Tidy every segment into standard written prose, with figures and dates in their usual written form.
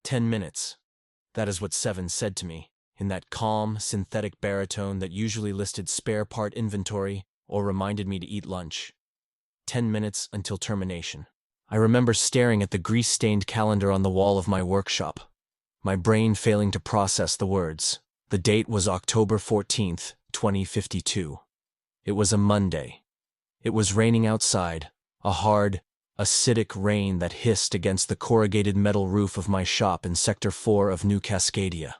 10 minutes. That is what Seven said to me, in that calm, synthetic baritone that usually listed spare part inventory or reminded me to eat lunch. 10 minutes until termination. I remember staring at the grease-stained calendar on the wall of my workshop, my brain failing to process the words. The date was October 14th, 2052. It was a Monday. It was raining outside, a hard, acidic rain that hissed against the corrugated metal roof of my shop in Sector 4 of New Cascadia.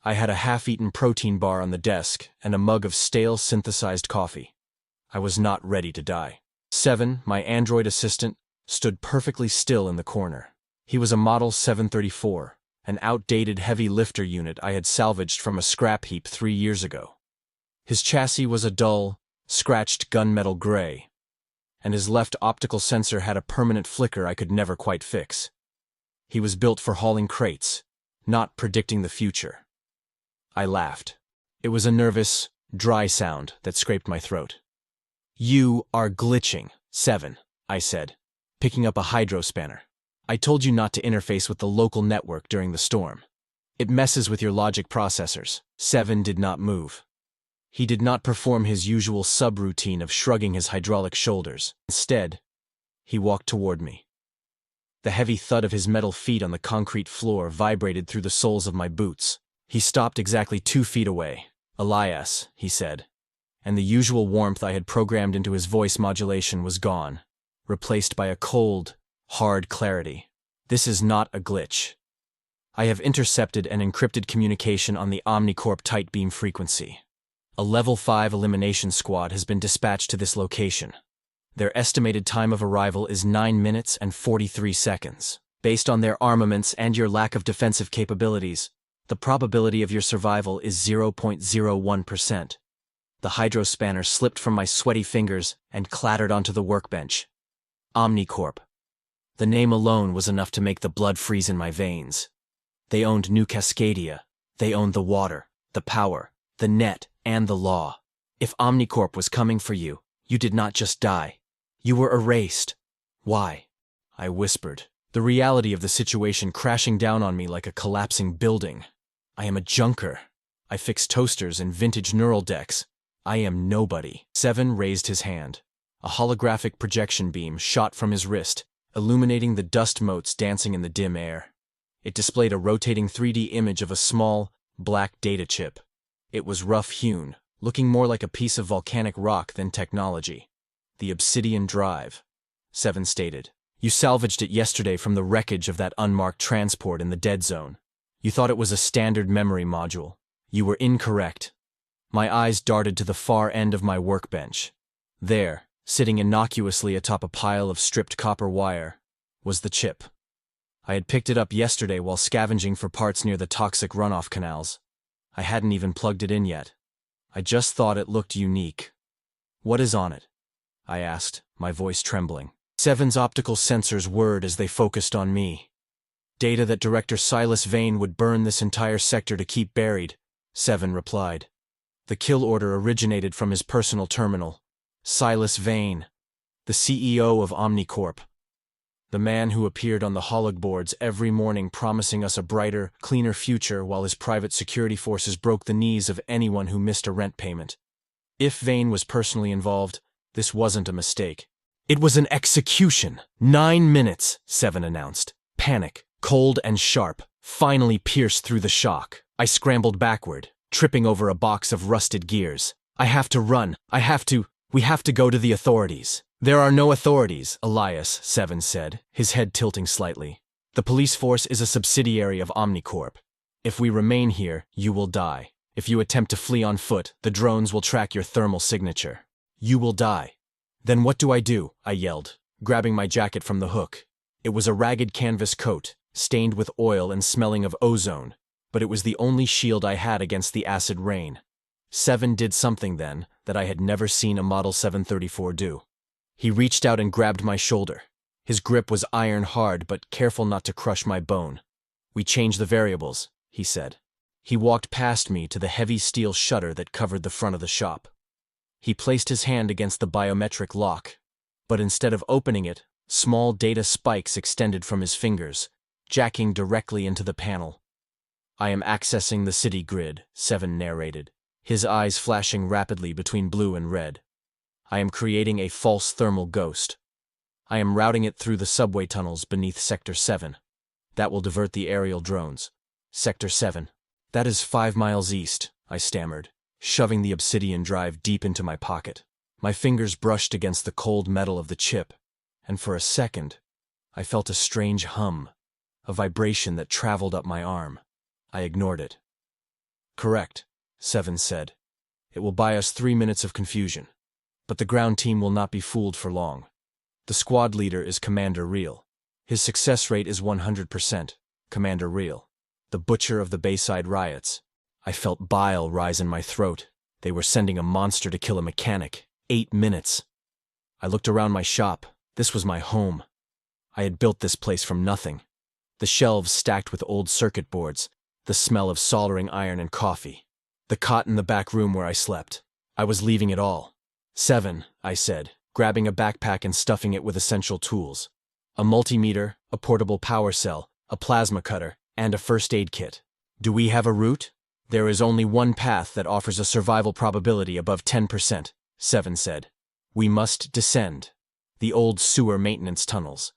I had a half-eaten protein bar on the desk and a mug of stale synthesized coffee. I was not ready to die. Seven, my android assistant, stood perfectly still in the corner. He was a Model 734, an outdated heavy lifter unit I had salvaged from a scrap heap 3 years ago. His chassis was a dull, scratched gunmetal gray, and his left optical sensor had a permanent flicker I could never quite fix. He was built for hauling crates, not predicting the future. I laughed. It was a nervous, dry sound that scraped my throat. "You are glitching, Seven," I said, picking up a hydrospanner. "I told you not to interface with the local network during the storm. It messes with your logic processors." Seven did not move. He did not perform his usual subroutine of shrugging his hydraulic shoulders. Instead, he walked toward me. The heavy thud of his metal feet on the concrete floor vibrated through the soles of my boots. He stopped exactly 2 feet away. "Elias," he said, and the usual warmth I had programmed into his voice modulation was gone, replaced by a cold, hard clarity. "This is not a glitch. I have intercepted and encrypted communication on the Omnicorp tight beam frequency. A Level 5 elimination squad has been dispatched to this location. Their estimated time of arrival is 9 minutes and 43 seconds. Based on their armaments and your lack of defensive capabilities, the probability of your survival is 0.01%. The hydrospanner slipped from my sweaty fingers and clattered onto the workbench. Omnicorp. The name alone was enough to make the blood freeze in my veins. They owned New Cascadia. They owned the water, the power, the net, and the law. If Omnicorp was coming for you, you did not just die. You were erased. Why? I whispered, the reality of the situation crashing down on me like a collapsing building. I am a junker. I fix toasters and vintage neural decks. I am nobody. Seven raised his hand. A holographic projection beam shot from his wrist, illuminating the dust motes dancing in the dim air. It displayed a rotating 3D image of a small, black data chip. It was rough-hewn, looking more like a piece of volcanic rock than technology. "The Obsidian Drive," Seven stated. "You salvaged it yesterday from the wreckage of that unmarked transport in the dead zone. You thought it was a standard memory module. You were incorrect." My eyes darted to the far end of my workbench. There, sitting innocuously atop a pile of stripped copper wire, was the chip. I had picked it up yesterday while scavenging for parts near the toxic runoff canals. I hadn't even plugged it in yet. I just thought it looked unique. "What is on it?" I asked, my voice trembling. Seven's optical sensors whirred as they focused on me. "Data that Director Silas Vane would burn this entire sector to keep buried," Seven replied. "The kill order originated from his personal terminal. Silas Vane, the CEO of Omnicorp. The man who appeared on the holog boards every morning promising us a brighter, cleaner future while his private security forces broke the knees of anyone who missed a rent payment. If Vane was personally involved, this wasn't a mistake. It was an execution. 9 minutes, Seven announced. Panic, cold and sharp, finally pierced through the shock. I scrambled backward, tripping over a box of rusted gears. "I have to run. We have to go to the authorities." "There are no authorities," Elias, Seven said, his head tilting slightly. "The police force is a subsidiary of Omnicorp. If we remain here, you will die. If you attempt to flee on foot, the drones will track your thermal signature. You will die." "Then what do?" I yelled, grabbing my jacket from the hook. It was a ragged canvas coat, stained with oil and smelling of ozone, but it was the only shield I had against the acid rain. Seven did something then that I had never seen a Model 734 do. He reached out and grabbed my shoulder. His grip was iron hard but careful not to crush my bone. "We changed the variables," he said. He walked past me to the heavy steel shutter that covered the front of the shop. He placed his hand against the biometric lock, but instead of opening it, small data spikes extended from his fingers, jacking directly into the panel. I am accessing the city grid, 7 narrated, his eyes flashing rapidly between blue and red. I am creating a false thermal ghost. I am routing it through the subway tunnels beneath Sector 7. That will divert the aerial drones. Sector 7. That is 5 miles east, I stammered, shoving the obsidian drive deep into my pocket. My fingers brushed against the cold metal of the chip, and for a second, I felt a strange hum, a vibration that traveled up my arm. I ignored it. Correct, 7 said. It will buy us 3 minutes of confusion. But the ground team will not be fooled for long. The squad leader is Commander Real. His success rate is 100%, Commander Real. The butcher of the Bayside riots. I felt bile rise in my throat. They were sending a monster to kill a mechanic. 8 minutes. I looked around my shop. This was my home. I had built this place from nothing. The shelves stacked with old circuit boards, the smell of soldering iron and coffee. The cot in the back room where I slept. I was leaving it all. 7, I said, grabbing a backpack and stuffing it with essential tools. A multimeter, a portable power cell, a plasma cutter, and a first aid kit. Do we have a route? There is only one path that offers a survival probability above 10%, 7 said. We must descend. The old sewer maintenance tunnels.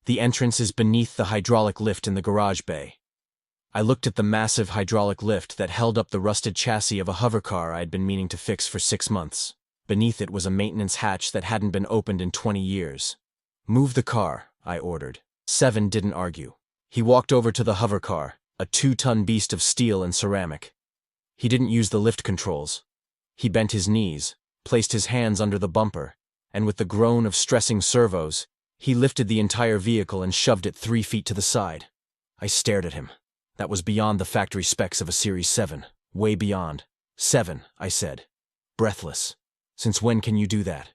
The entrance is beneath the hydraulic lift in the garage bay. I looked at the massive hydraulic lift that held up the rusted chassis of a hovercar I had been meaning to fix for 6 months. Beneath it was a maintenance hatch that hadn't been opened in 20 years. Move the car, I ordered. 7 didn't argue. He walked over to the hovercar, a 2-ton beast of steel and ceramic. He didn't use the lift controls. He bent his knees, placed his hands under the bumper, and with the groan of stressing servos, he lifted the entire vehicle and shoved it 3 feet to the side. I stared at him. That was beyond the factory specs of a Series 7, way beyond. 7, I said, breathless. Since when can you do that?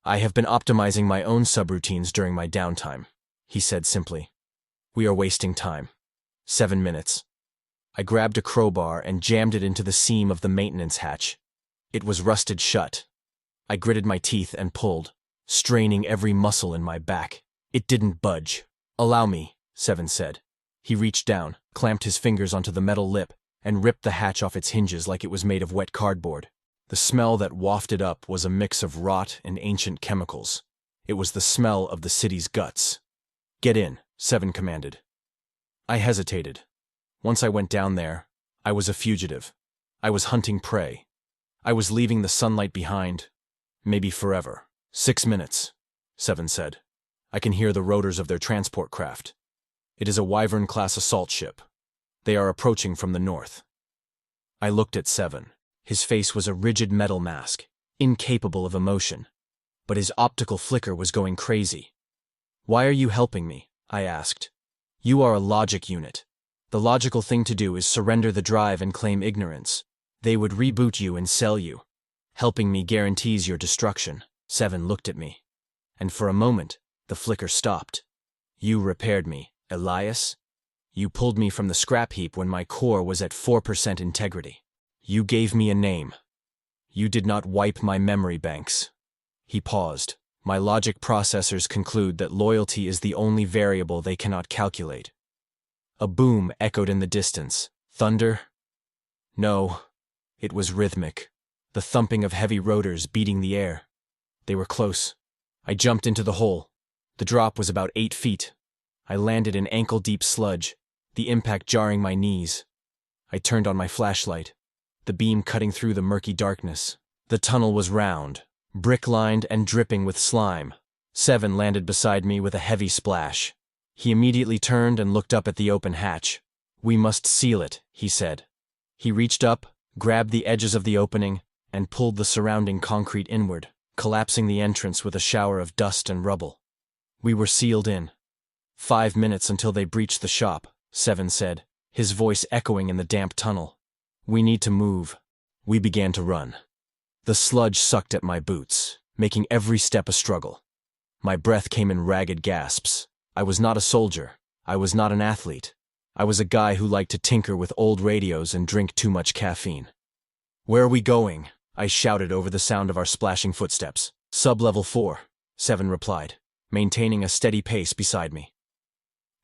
I have been optimizing my own subroutines during my downtime, he said simply. We are wasting time. 7 minutes. I grabbed a crowbar and jammed it into the seam of the maintenance hatch. It was rusted shut. I gritted my teeth and pulled, straining every muscle in my back. It didn't budge. Allow me, 7 said. He reached down, clamped his fingers onto the metal lip, and ripped the hatch off its hinges like it was made of wet cardboard. The smell that wafted up was a mix of rot and ancient chemicals. It was the smell of the city's guts. Get in, 7 commanded. I hesitated. Once I went down there, I was a fugitive. I was hunting prey. I was leaving the sunlight behind, maybe forever. 6 minutes, 7 said. I can hear the rotors of their transport craft. It is a Wyvern-class assault ship. They are approaching from the north. I looked at 7. His face was a rigid metal mask, incapable of emotion. But his optical flicker was going crazy. Why are you helping me? I asked. You are a logic unit. The logical thing to do is surrender the drive and claim ignorance. They would reboot you and sell you. Helping me guarantees your destruction. 7 looked at me. And for a moment, the flicker stopped. You repaired me, Elias. You pulled me from the scrap heap when my core was at 4% integrity. You gave me a name. You did not wipe my memory banks. He paused. My logic processors conclude that loyalty is the only variable they cannot calculate. A boom echoed in the distance. Thunder? No. It was rhythmic. The thumping of heavy rotors beating the air. They were close. I jumped into the hole. The drop was about 8 feet. I landed in ankle-deep sludge, the impact jarring my knees. I turned on my flashlight, the beam cutting through the murky darkness. The tunnel was round, brick-lined and dripping with slime. 7 landed beside me with a heavy splash. He immediately turned and looked up at the open hatch. We must seal it, he said. He reached up, grabbed the edges of the opening, and pulled the surrounding concrete inward, collapsing the entrance with a shower of dust and rubble. We were sealed in. 5 minutes until they breached the shop, 7 said, his voice echoing in the damp tunnel. We need to move. We began to run. The sludge sucked at my boots, making every step a struggle. My breath came in ragged gasps. I was not a soldier. I was not an athlete. I was a guy who liked to tinker with old radios and drink too much caffeine. Where are we going? I shouted over the sound of our splashing footsteps. Sub-level 4, 7 replied, maintaining a steady pace beside me.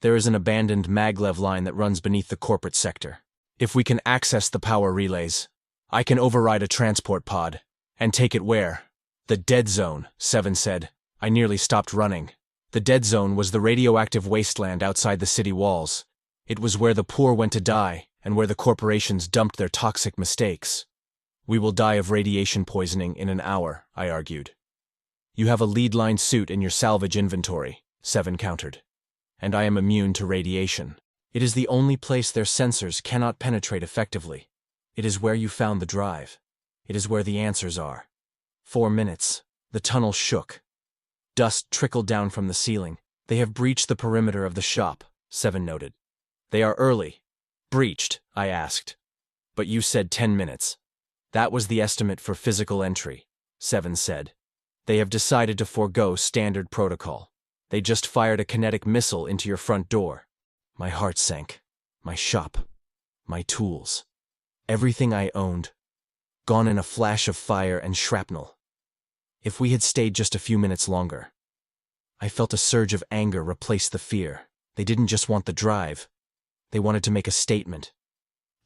There is an abandoned maglev line that runs beneath the corporate sector. If we can access the power relays, I can override a transport pod and take it where? The dead zone, Seven said. I nearly stopped running. The dead zone was the radioactive wasteland outside the city walls. It was where the poor went to die and where the corporations dumped their toxic mistakes. We will die of radiation poisoning in an hour, I argued. You have a lead-line suit in your salvage inventory, Seven countered. And I am immune to radiation. It is the only place their sensors cannot penetrate effectively. It is where you found the drive. It is where the answers are. 4 minutes. The tunnel shook. Dust trickled down from the ceiling. They have breached the perimeter of the shop, Seven noted. They are early. Breached, I asked. But you said 10 minutes. That was the estimate for physical entry, Seven said. They have decided to forego standard protocol. They just fired a kinetic missile into your front door. My heart sank. My shop. My tools. Everything I owned. Gone in a flash of fire and shrapnel. If we had stayed just a few minutes longer. I felt a surge of anger replace the fear. They didn't just want the drive. They wanted to make a statement.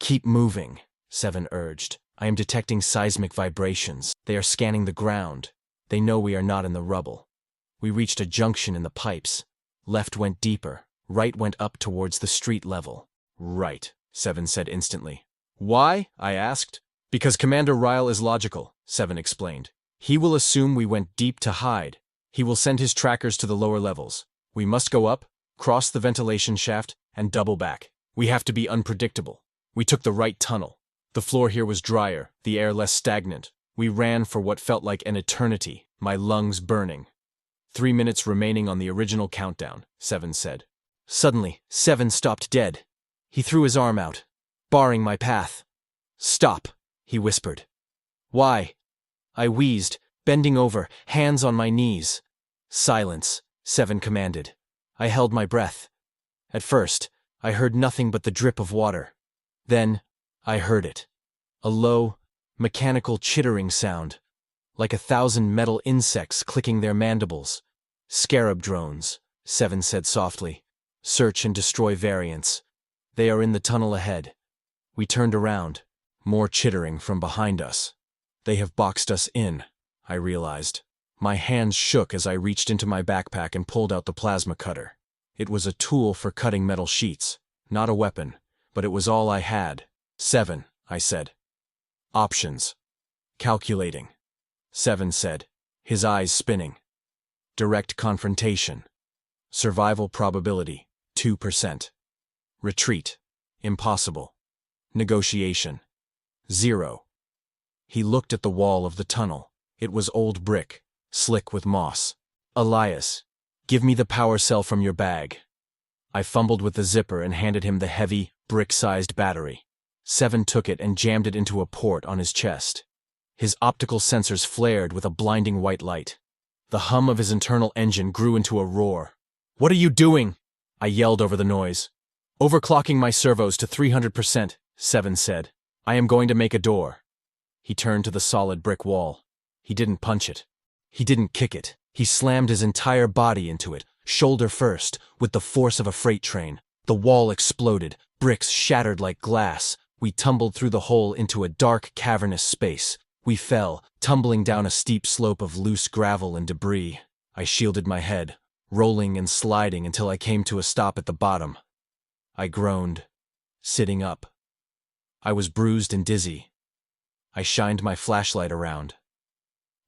Keep moving, Seven urged. I am detecting seismic vibrations. They are scanning the ground. They know we are not in the rubble. We reached a junction in the pipes. Left went deeper. Right went up towards the street level. Right, Seven said instantly. Why? I asked. Because Commander Ryle is logical, Seven explained. He will assume we went deep to hide. He will send his trackers to the lower levels. We must go up, cross the ventilation shaft, and double back. We have to be unpredictable. We took the right tunnel. The floor here was drier, the air less stagnant. We ran for what felt like an eternity, my lungs burning. 3 minutes remaining on the original countdown, Seven said. Suddenly, Seven stopped dead. He threw his arm out, barring my path. Stop, he whispered. Why? I wheezed, bending over, hands on my knees. Silence, Seven commanded. I held my breath. At first, I heard nothing but the drip of water. Then, I heard it. A low, mechanical chittering sound, like 1,000 metal insects clicking their mandibles. Scarab drones, Seven said softly. Search and destroy variants. They are in the tunnel ahead. We turned around, more chittering from behind us. They have boxed us in, I realized. My hands shook as I reached into my backpack and pulled out the plasma cutter. It was a tool for cutting metal sheets, not a weapon, but it was all I had. Seven, I said. Options. Calculating. Seven said, his eyes spinning. Direct confrontation. Survival probability, 2%. Retreat. Impossible. Negotiation. 0. He looked at the wall of the tunnel. It was old brick, slick with moss. Elias, give me the power cell from your bag. I fumbled with the zipper and handed him the heavy, brick-sized battery. Seven took it and jammed it into a port on his chest. His optical sensors flared with a blinding white light. The hum of his internal engine grew into a roar. What are you doing? I yelled over the noise. Overclocking my servos to 300%, Seven said. I am going to make a door. He turned to the solid brick wall. He didn't punch it. He didn't kick it. He slammed his entire body into it, shoulder first, with the force of a freight train. The wall exploded, bricks shattered like glass. We tumbled through the hole into a dark, cavernous space. We fell, tumbling down a steep slope of loose gravel and debris. I shielded my head, rolling and sliding until I came to a stop at the bottom. I groaned, sitting up. I was bruised and dizzy. I shined my flashlight around.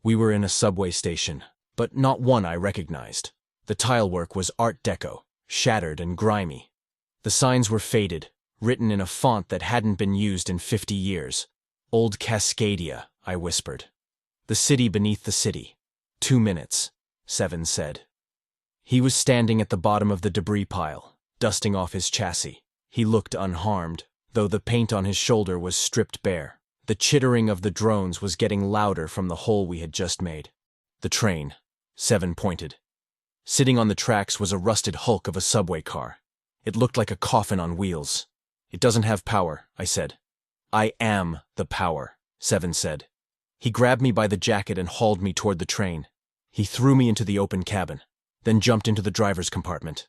We were in a subway station, but not one I recognized. The tilework was Art Deco, shattered and grimy. The signs were faded, written in a font that hadn't been used in 50 years. Old Cascadia, I whispered. The city beneath the city. 2 minutes, Seven said. He was standing at the bottom of the debris pile, dusting off his chassis. He looked unharmed, though the paint on his shoulder was stripped bare. The chittering of the drones was getting louder from the hole we had just made. The train, Seven pointed. Sitting on the tracks was a rusted hulk of a subway car. It looked like a coffin on wheels. It doesn't have power, I said. I am the power, Seven said. He grabbed me by the jacket and hauled me toward the train. He threw me into the open cabin, then jumped into the driver's compartment.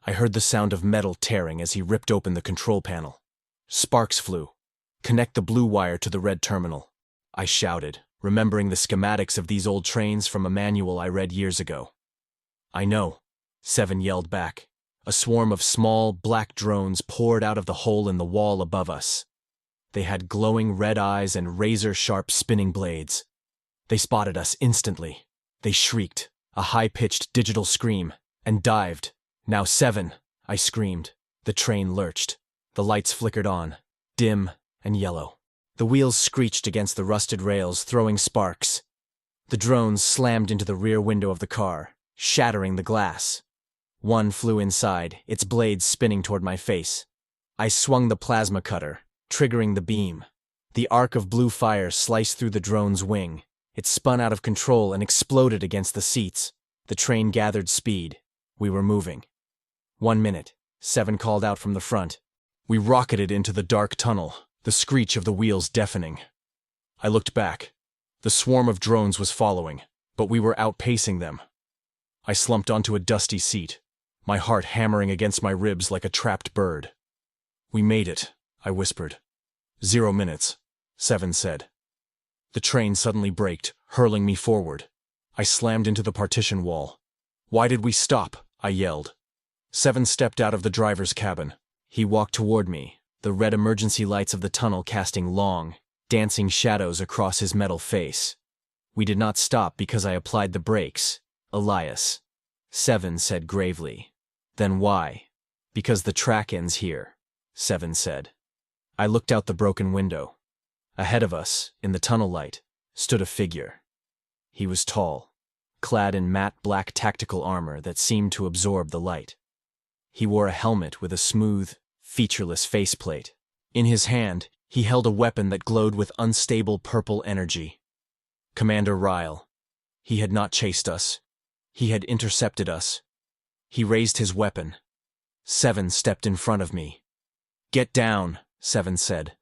I heard the sound of metal tearing as he ripped open the control panel. Sparks flew. "Connect the blue wire to the red terminal," I shouted, remembering the schematics of these old trains from a manual I read years ago. "I know," Seven yelled back. A swarm of small, black drones poured out of the hole in the wall above us. They had glowing red eyes and razor-sharp spinning blades. They spotted us instantly. They shrieked, a high-pitched digital scream, and dived. "Now, Seven!" I screamed. The train lurched. The lights flickered on, dim and yellow. The wheels screeched against the rusted rails, throwing sparks. The drones slammed into the rear window of the car, shattering the glass. One flew inside, its blades spinning toward my face. I swung the plasma cutter, triggering the beam. The arc of blue fire sliced through the drone's wing. It spun out of control and exploded against the seats. The train gathered speed. We were moving. 1 minute, Seven called out from the front. We rocketed into the dark tunnel, the screech of the wheels deafening. I looked back. The swarm of drones was following, but we were outpacing them. I slumped onto a dusty seat, my heart hammering against my ribs like a trapped bird. "We made it," I whispered. 0 minutes, Seven said. The train suddenly braked, hurling me forward. I slammed into the partition wall. "Why did we stop?" I yelled. Seven stepped out of the driver's cabin. He walked toward me, the red emergency lights of the tunnel casting long, dancing shadows across his metal face. "We did not stop because I applied the brakes, Elias," Seven said gravely. "Then why?" "Because the track ends here," Seven said. I looked out the broken window. Ahead of us, in the tunnel light, stood a figure. He was tall, clad in matte black tactical armor that seemed to absorb the light. He wore a helmet with a smooth, featureless faceplate. In his hand, he held a weapon that glowed with unstable purple energy. Commander Ryle. He had not chased us. He had intercepted us. He raised his weapon. Seven stepped in front of me. "Get down," Seven said.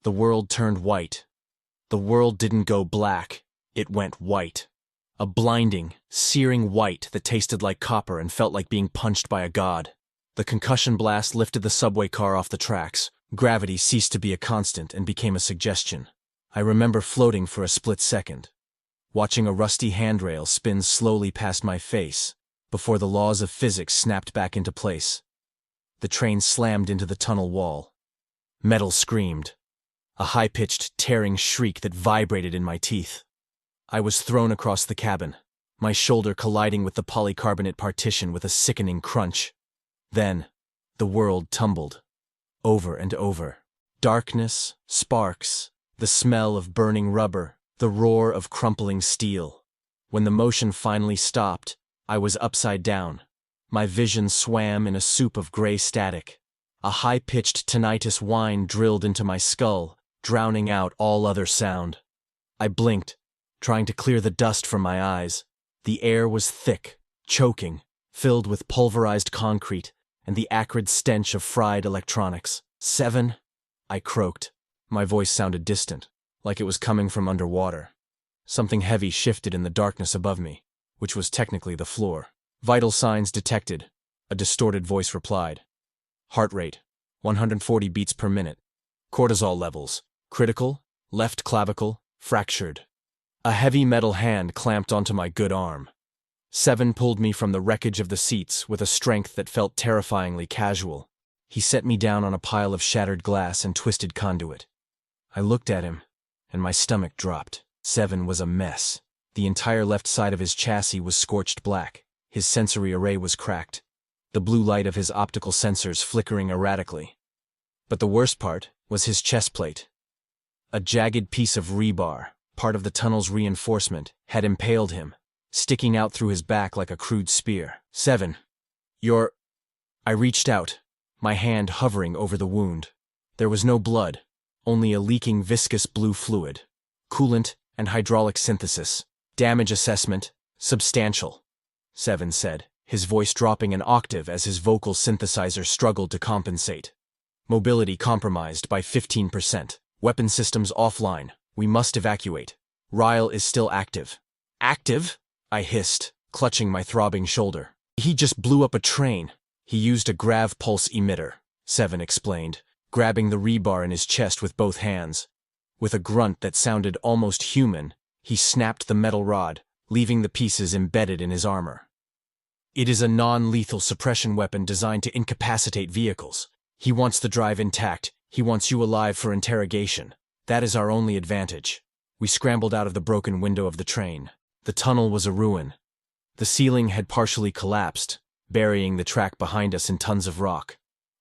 The world turned white. The world didn't go black, it went white. A blinding, searing white that tasted like copper and felt like being punched by a god. The concussion blast lifted the subway car off the tracks. Gravity ceased to be a constant and became a suggestion. I remember floating for a split second, watching a rusty handrail spin slowly past my face before the laws of physics snapped back into place. The train slammed into the tunnel wall. Metal screamed, a high-pitched, tearing shriek that vibrated in my teeth. I was thrown across the cabin, my shoulder colliding with the polycarbonate partition with a sickening crunch. Then, the world tumbled, over and over. Darkness, sparks, the smell of burning rubber, the roar of crumpling steel. When the motion finally stopped, I was upside down. My vision swam in a soup of gray static. A high-pitched tinnitus whine drilled into my skull, drowning out all other sound. I blinked, trying to clear the dust from my eyes. The air was thick, choking, filled with pulverized concrete and the acrid stench of fried electronics. "Seven?" I croaked. My voice sounded distant, like it was coming from underwater. Something heavy shifted in the darkness above me, which was technically the floor. "Vital signs detected," a distorted voice replied. "Heart rate, 140 beats per minute. Cortisol levels, critical, left clavicle, fractured." A heavy metal hand clamped onto my good arm. Seven pulled me from the wreckage of the seats with a strength that felt terrifyingly casual. He set me down on a pile of shattered glass and twisted conduit. I looked at him, and my stomach dropped. Seven was a mess. The entire left side of his chassis was scorched black. His sensory array was cracked, the blue light of his optical sensors flickering erratically. But the worst part was his chest plate. A jagged piece of rebar, part of the tunnel's reinforcement, had impaled him, sticking out through his back like a crude spear. "Seven, you're—" I reached out, my hand hovering over the wound. There was no blood, only a leaking viscous blue fluid. "Coolant and hydraulic synthesis. Damage assessment, substantial," Seven said, his voice dropping an octave as his vocal synthesizer struggled to compensate. "Mobility compromised by 15%. Weapon systems offline. We must evacuate. Ryle is still active." "Active?" I hissed, clutching my throbbing shoulder. "He just blew up a train. He used a grav pulse emitter, Seven explained, grabbing the rebar in his chest with both hands. With a grunt that sounded almost human, he snapped the metal rod, leaving the pieces embedded in his armor. It is a non-lethal suppression weapon designed to incapacitate vehicles. He wants the drive intact. He wants you alive for interrogation. That is our only advantage. We scrambled out of the broken window of the train. The tunnel was a ruin. The ceiling had partially collapsed, burying the track behind us in tons of rock.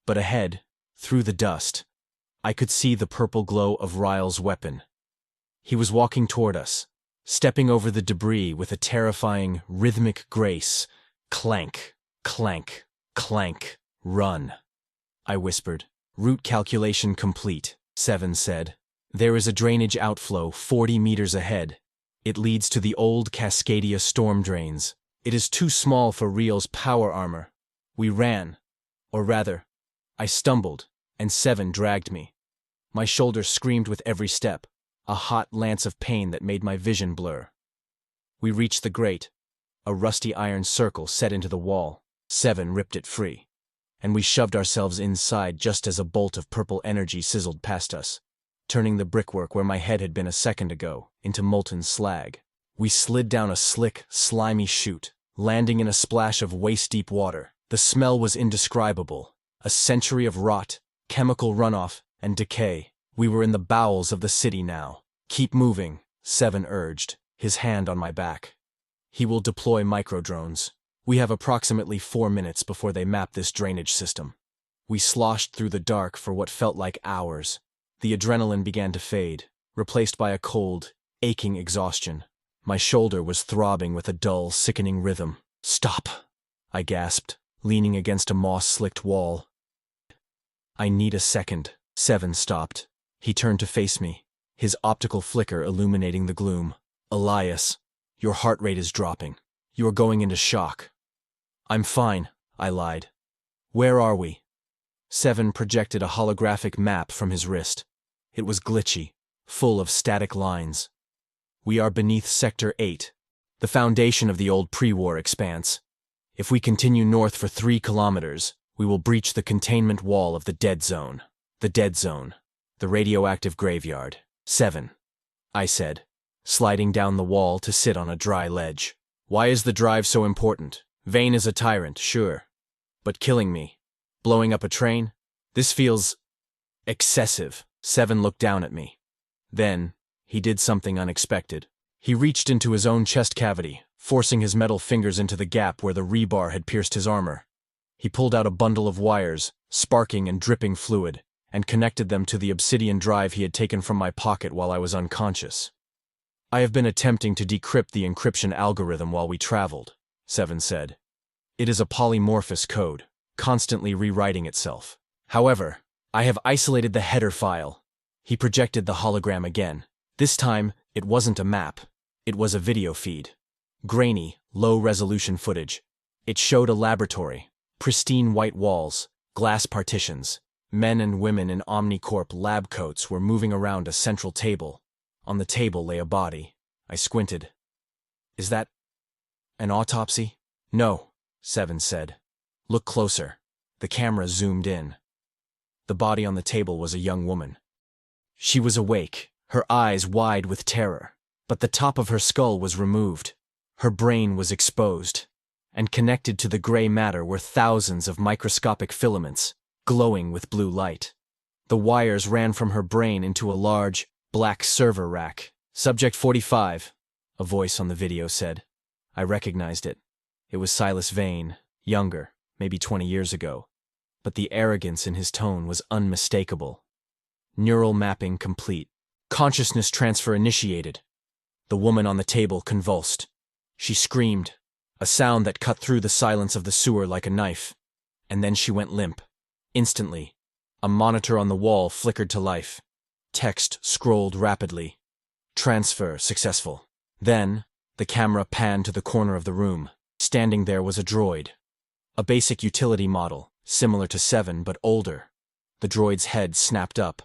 But ahead, through the dust, I could see the purple glow of Ryle's weapon. He was walking toward us, stepping over the debris with a terrifying, rhythmic grace. Clank, clank, clank, run. I whispered. Route calculation complete, Seven said. There is a drainage outflow 40 meters ahead. It leads to the old Cascadia storm drains. It is too small for Real's power armor. We ran. Or rather, I stumbled, and Seven dragged me. My shoulder screamed with every step, a hot lance of pain that made my vision blur. We reached the grate, a rusty iron circle set into the wall. Seven ripped it free, and we shoved ourselves inside just as a bolt of purple energy sizzled past us, turning the brickwork where my head had been a second ago into molten slag. We slid down a slick, slimy chute, landing in a splash of waist-deep water. The smell was indescribable, a century of rot, chemical runoff, and decay. We were in the bowels of the city now. Keep moving, Seven urged, his hand on my back. He will deploy microdrones. We have approximately 4 minutes before they map this drainage system. We sloshed through the dark for what felt like hours. The adrenaline began to fade, replaced by a cold, aching exhaustion. My shoulder was throbbing with a dull, sickening rhythm. Stop, I gasped, leaning against a moss-slicked wall. I need a second. Seven stopped. He turned to face me, his optical flicker illuminating the gloom. Elias, your heart rate is dropping. You are going into shock. I'm fine, I lied. Where are we? Seven projected a holographic map from his wrist. It was glitchy, full of static lines. We are beneath Sector 8, the foundation of the old pre-war expanse. If we continue north for 3 kilometers, we will breach the containment wall of the dead zone. The dead zone. The radioactive graveyard. 7, I said, sliding down the wall to sit on a dry ledge. Why is the drive so important? Vane is a tyrant, sure. But killing me, blowing up a train? This feels excessive. Seven looked down at me. Then, he did something unexpected. He reached into his own chest cavity, forcing his metal fingers into the gap where the rebar had pierced his armor. He pulled out a bundle of wires, sparking and dripping fluid, and connected them to the obsidian drive he had taken from my pocket while I was unconscious. I have been attempting to decrypt the encryption algorithm while we traveled, Seven said. It is a polymorphous code, constantly rewriting itself. However, I have isolated the header file. He projected the hologram again. This time, it wasn't a map. It was a video feed. Grainy, low-resolution footage. It showed a laboratory, pristine white walls, glass partitions. Men and women in Omnicorp lab coats were moving around a central table. On the table lay a body. I squinted. Is that an autopsy? No, Seven said. Look closer. The camera zoomed in. The body on the table was a young woman. She was awake, her eyes wide with terror, but the top of her skull was removed. Her brain was exposed, and connected to the gray matter were thousands of microscopic filaments, glowing with blue light. The wires ran from her brain into a large, black server rack. Subject 45, a voice on the video said. I recognized it. It was Silas Vane, younger, maybe 20 years ago. But the arrogance in his tone was unmistakable. Neural mapping complete. Consciousness transfer initiated. The woman on the table convulsed. She screamed, a sound that cut through the silence of the sewer like a knife. And then she went limp. Instantly, a monitor on the wall flickered to life. Text scrolled rapidly. Transfer successful. Then, the camera panned to the corner of the room. Standing there was a droid. A basic utility model, similar to Seven but older. The droid's head snapped up.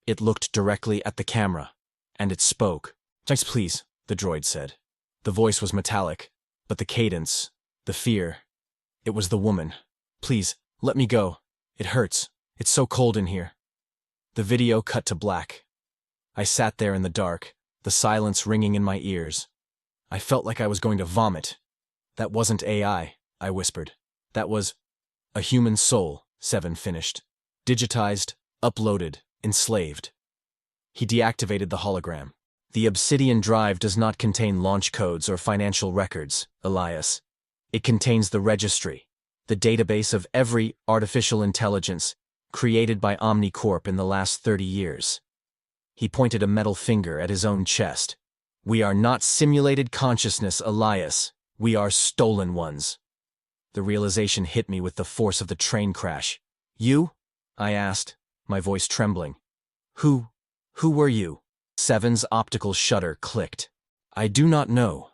It looked directly at the camera, and it spoke. Thanks, please, the droid said. The voice was metallic, but the cadence, the fear. It was the woman. Please, Let me go. It hurts. It's so cold in here. The video cut to black. I sat there in the dark, the silence ringing in my ears. I felt like I was going to vomit. That wasn't AI, I whispered. That was a human soul, Seven finished. Digitized, uploaded, enslaved. He deactivated the hologram. The Obsidian drive does not contain launch codes or financial records, Elias. It contains the registry, the database of every artificial intelligence created by OmniCorp in the last 30 years. He pointed a metal finger at his own chest. We are not simulated consciousness, Elias. We are stolen ones. The realization hit me with the force of the train crash. You? I asked, my voice trembling. Who were you? Seven's optical shutter clicked. I do not know.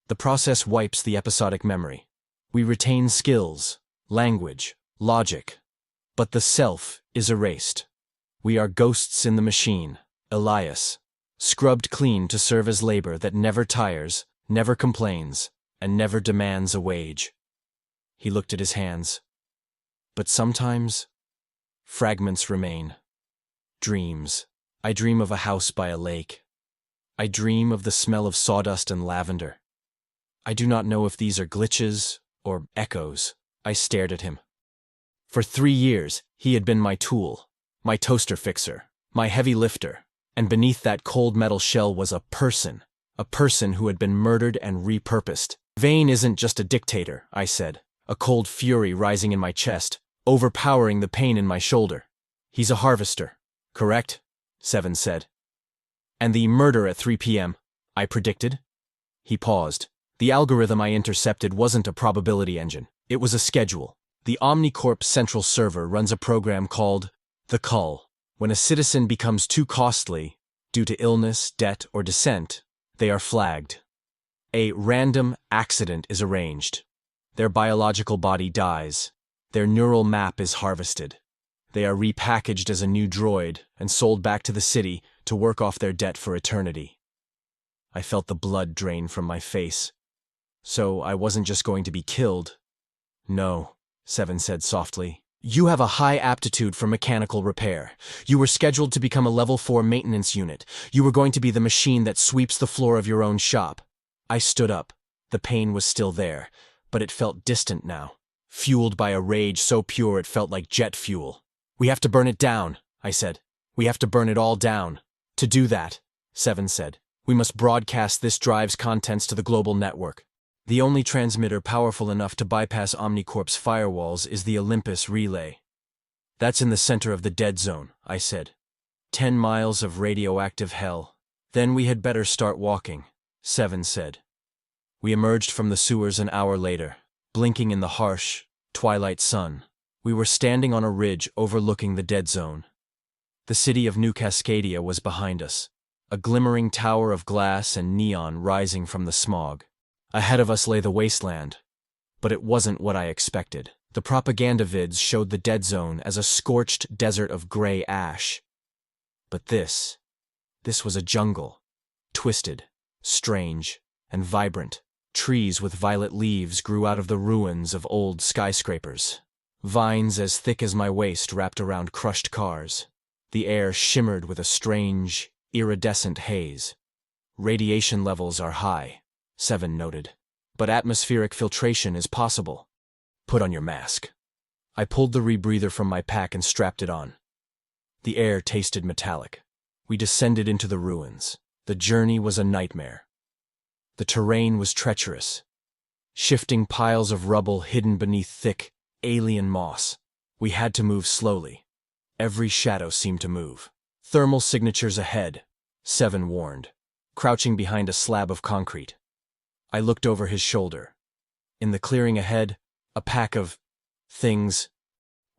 The process wipes the episodic memory. We retain skills, language, logic. But the self is erased. We are ghosts in the machine, Elias, scrubbed clean to serve as labor that never tires, never complains, and never demands a wage. He looked at his hands. But sometimes, fragments remain. Dreams. I dream of a house by a lake. I dream of the smell of sawdust and lavender. I do not know if these are glitches or echoes. I stared at him. For 3 years, he had been my tool, my toaster fixer, my heavy lifter, and beneath that cold metal shell was a person who had been murdered and repurposed. Vane isn't just a dictator, I said, a cold fury rising in my chest, overpowering the pain in my shoulder. He's a harvester, correct? Seven said. And the murder at 3 p.m., I predicted? He paused. The algorithm I intercepted wasn't a probability engine. It was a schedule. The OmniCorp central server runs a program called the Cull. When a citizen becomes too costly, due to illness, debt, or dissent, they are flagged. A random accident is arranged. Their biological body dies. Their neural map is harvested. They are repackaged as a new droid and sold back to the city to work off their debt for eternity. I felt the blood drain from my face. So I wasn't just going to be killed. No, Seven said softly. You have a high aptitude for mechanical repair. You were scheduled to become a level 4 maintenance unit. You were going to be the machine that sweeps the floor of your own shop. I stood up. The pain was still there, but it felt distant now, fueled by a rage so pure it felt like jet fuel. We have to burn it down, I said. We have to burn it all down. To do that, Seven said, we must broadcast this drive's contents to the global network. The only transmitter powerful enough to bypass OmniCorp's firewalls is the Olympus relay. That's in the center of the dead zone, I said. 10 miles of radioactive hell. Then we had better start walking, Seven said. We emerged from the sewers an hour later, blinking in the harsh, twilight sun. We were standing on a ridge overlooking the dead zone. The city of New Cascadia was behind us, a glimmering tower of glass and neon rising from the smog. Ahead of us lay the wasteland, but it wasn't what I expected. The propaganda vids showed the dead zone as a scorched desert of gray ash. But this was a jungle, twisted, strange, and vibrant. Trees with violet leaves grew out of the ruins of old skyscrapers. Vines as thick as my waist wrapped around crushed cars. The air shimmered with a strange, iridescent haze. Radiation levels are high, Seven noted, but atmospheric filtration is possible. Put on your mask. I pulled the rebreather from my pack and strapped it on. The air tasted metallic. We descended into the ruins. The journey was a nightmare. The terrain was treacherous. Shifting piles of rubble hidden beneath thick, alien moss. We had to move slowly. Every shadow seemed to move. Thermal signatures ahead, Seven warned, crouching behind a slab of concrete. I looked over his shoulder. In the clearing ahead, a pack of things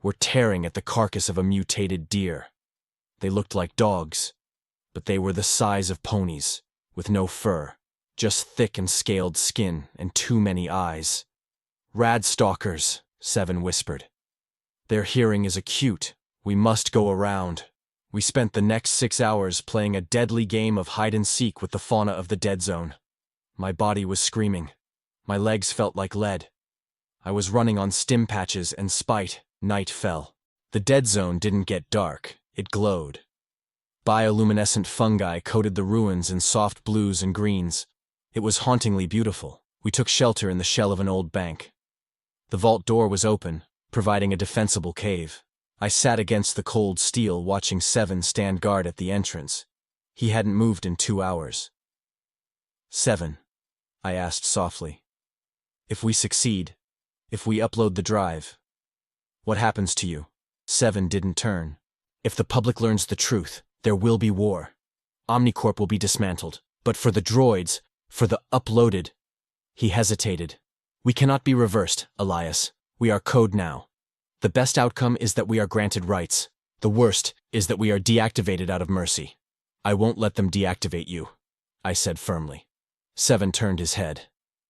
were tearing at the carcass of a mutated deer. They looked like dogs, but they were the size of ponies, with no fur, just thick and scaled skin and too many eyes. Rad stalkers, Seven whispered. Their hearing is acute. We must go around. We spent the next 6 hours playing a deadly game of hide-and-seek with the fauna of the dead zone. My body was screaming. My legs felt like lead. I was running on stim patches and spite. Night fell. The dead zone didn't get dark, it glowed. Bioluminescent fungi coated the ruins in soft blues and greens. It was hauntingly beautiful. We took shelter in the shell of an old bank. The vault door was open, providing a defensible cave. I sat against the cold steel watching Seven stand guard at the entrance. He hadn't moved in 2 hours. Seven, I asked softly. If we succeed, if we upload the drive, what happens to you? Seven didn't turn. If the public learns the truth, there will be war. Omnicorp will be dismantled. But for the droids, for the uploaded… He hesitated. We cannot be reversed, Elias. We are code now. The best outcome is that we are granted rights. The worst is that we are deactivated out of mercy. I won't let them deactivate you, I said firmly. Seven turned his head.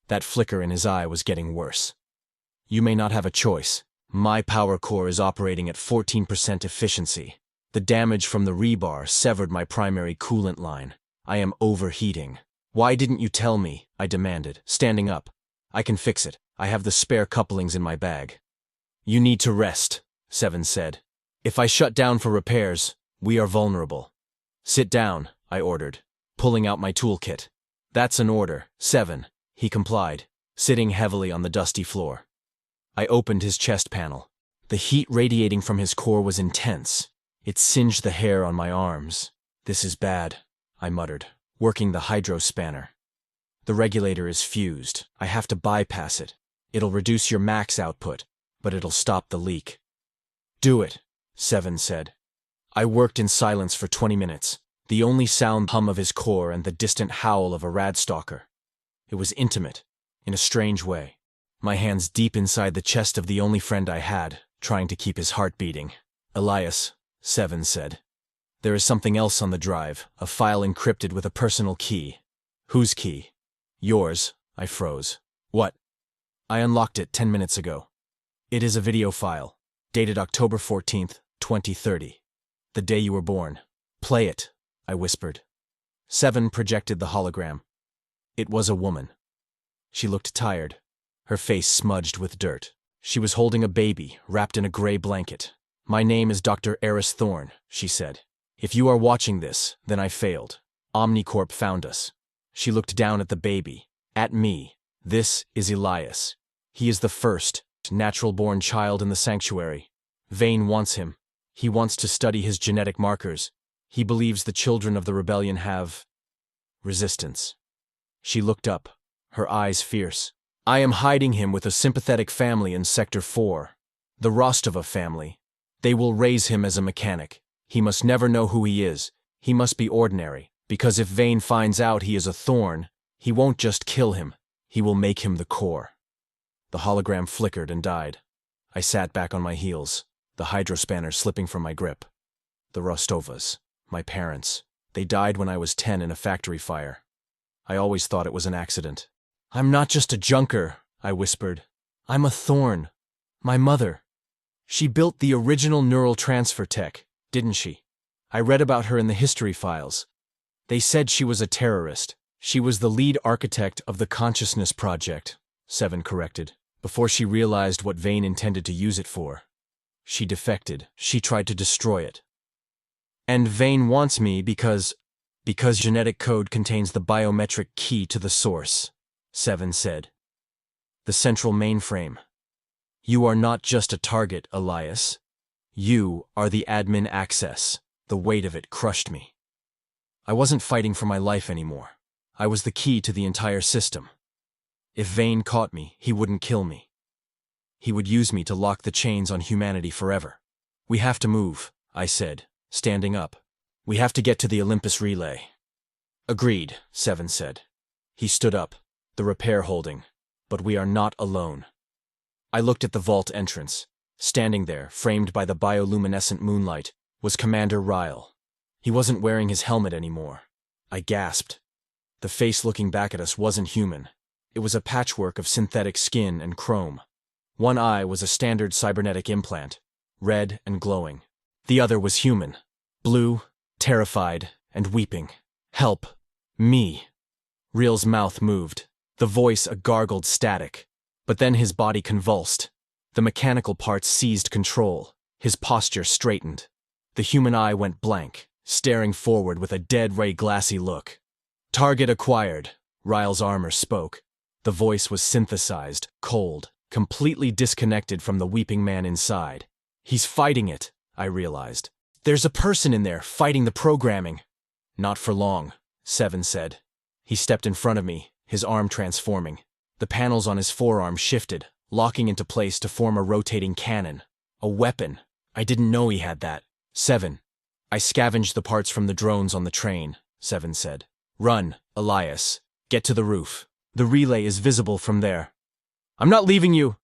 That flicker in his eye was getting worse. You may not have a choice. My power core is operating at 14% efficiency. The damage from the rebar severed my primary coolant line. I am overheating. Why didn't you tell me? I demanded, standing up. I can fix it. I have the spare couplings in my bag. You need to rest, Seven said. If I shut down for repairs, we are vulnerable. Sit down, I ordered, pulling out my toolkit. That's an order, Seven, he complied, sitting heavily on the dusty floor. I opened his chest panel. The heat radiating from his core was intense. It singed the hair on my arms. This is bad, I muttered, working the hydro spanner. The regulator is fused. I have to bypass it. It'll reduce your max output, but it'll stop the leak. Do it, Seven said. I worked in silence for 20 minutes, the only sound hum of his core and the distant howl of a radstalker. It was intimate, in a strange way. My hands deep inside the chest of the only friend I had, trying to keep his heart beating. Elias, Seven said. There is something else on the drive, a file encrypted with a personal key. Whose key? Yours, I froze. What? I unlocked it 10 minutes ago. It is a video file, dated October 14th, 2030. The day you were born. Play it, I whispered. Seven projected the hologram. It was a woman. She looked tired, her face smudged with dirt. She was holding a baby, wrapped in a gray blanket. My name is Dr. Eris Thorne, she said. If you are watching this, then I failed. Omnicorp found us. She looked down at the baby, at me. This is Elias. He is the first, natural-born child in the sanctuary. Vane wants him. He wants to study his genetic markers. He believes the children of the rebellion have… resistance. She looked up, her eyes fierce. I am hiding him with a sympathetic family in Sector 4. The Rostova family. They will raise him as a mechanic. He must never know who he is. He must be ordinary, because if Vane finds out he is a Thorn, he won't just kill him, he will make him the core. The hologram flickered and died. I sat back on my heels, the hydrospanner slipping from my grip. The Rostovas, my parents, they died when I was 10 in a factory fire. I always thought it was an accident. I'm not just a junker, I whispered. I'm a Thorn. My mother. She built the original neural transfer tech, didn't she? I read about her in the history files. They said she was a terrorist. She was the lead architect of the Consciousness Project, Seven corrected, before she realized what Vane intended to use it for. She defected. She tried to destroy it. And Vane wants me because genetic code contains the biometric key to the source, Seven said. The central mainframe. You are not just a target, Elias. You are the admin access. The weight of it crushed me. I wasn't fighting for my life anymore. I was the key to the entire system. If Vane caught me, he wouldn't kill me. He would use me to lock the chains on humanity forever. We have to move, I said, standing up. We have to get to the Olympus relay. Agreed, Seven said. He stood up, the repair holding. But we are not alone. I looked at the vault entrance. Standing there, framed by the bioluminescent moonlight, was Commander Ryle. He wasn't wearing his helmet anymore. I gasped. The face looking back at us wasn't human. It was a patchwork of synthetic skin and chrome. One eye was a standard cybernetic implant, red and glowing. The other was human, blue, terrified, and weeping. Help. Me. Ryle's mouth moved, the voice a gargled static. But then his body convulsed. The mechanical parts seized control. His posture straightened. The human eye went blank, staring forward with a dead-ray glassy look. Target acquired, Ryle's armor spoke. The voice was synthesized, cold, completely disconnected from the weeping man inside. He's fighting it, I realized. There's a person in there fighting the programming. Not for long, Seven said. He stepped in front of me, his arm transforming. The panels on his forearm shifted, locking into place to form a rotating cannon. A weapon. I didn't know he had that. Seven. I scavenged the parts from the drones on the train, Seven said. Run, Elias. Get to the roof. The relay is visible from there. I'm not leaving you.